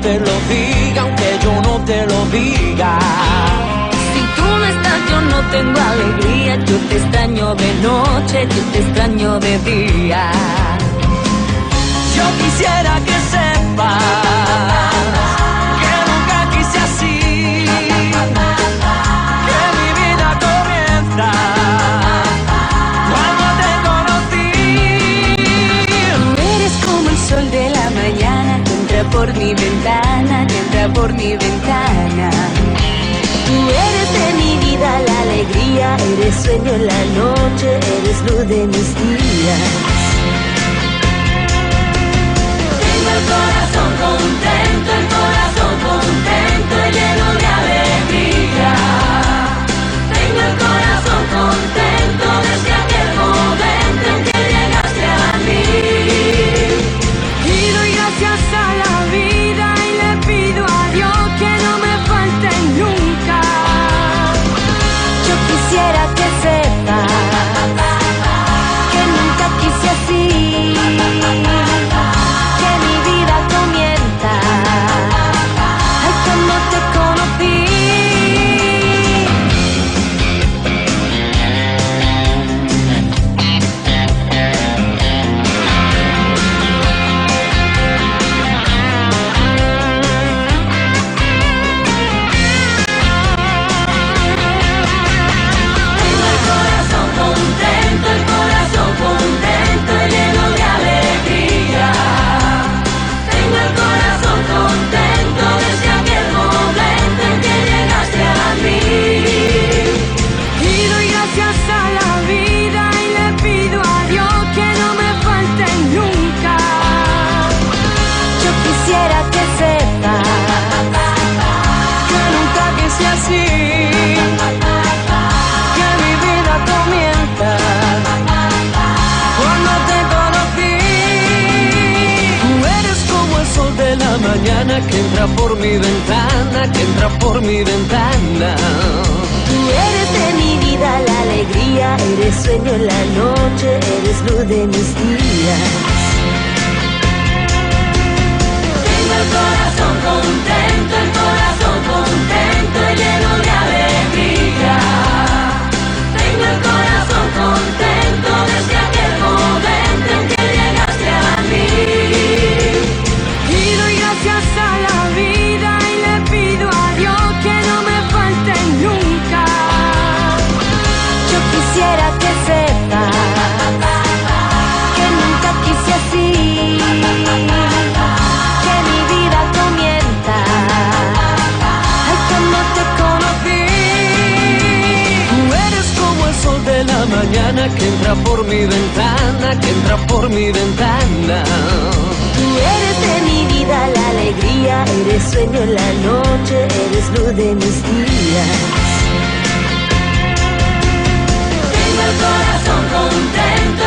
te lo diga, aunque yo no te lo diga. Si tú no estás yo no tengo alegría, yo te extraño de noche, yo te extraño de día. Yo quisiera que sepas que nunca quise así, que mi vida comienza cuando te conocí. Eres como el sol de la mañana que entra por mi ventana, que entra por mi ventana. Tú eres de mi vida la alegría, eres sueño en la noche, eres luz de mis días. Tengo el corazón contento, lleno de alegría. Tengo el corazón contento desde aquel momento en que llegaste a mí. Y doy gracias a la vida y le pido a Dios que no me falte nunca. Yo quisiera que sepas que nunca quise así, que mi vida comienza ay cuando te conocí. Tengo el corazón contento, lleno de alegría. Tengo el corazón contento desde aquel momento en que llegaste a mí. Y doy gracias a la vida y le pido a Dios que no me falte nunca. Yo quisiera que sepas Que nunca quise así, que mi vida comienza cuando te conocí. Tú eres como el sol de la mañana que entra por mi ventana, que entra por mi ventana. Tú eres de mi vida la alegría, eres sueño en la noche, eres luz de mis días. Tengo el corazón contento, lleno de alegría. Tengo el corazón contento desde aquel momento en que llegaste a mí. Y doy gracias a la vida y le pido a Dios que no me falte nunca. Yo quisiera que sepas que nunca quise así, que mi vida comienza cuando te conocí. Tú eres como el sol de la mañana que entra por mi ventana, que entra por mi ventana. Tengo el corazón contento, lleno de alegría. Tengo el corazón contento desde aquel momento en que llegaste a mí. Y doy gracias a la vida y le pido a Dios que no me falte nunca. Yo quisiera que sepas que nunca quise así, que mi vida comienza ay cuando te conocí. Tú eres como el sol de la mañana que entra por mi ventana, que entra por mi ventana. Tú eres de mi vida la alegría, eres sueño en la noche, eres luz de mis días. Tengo el corazón contento,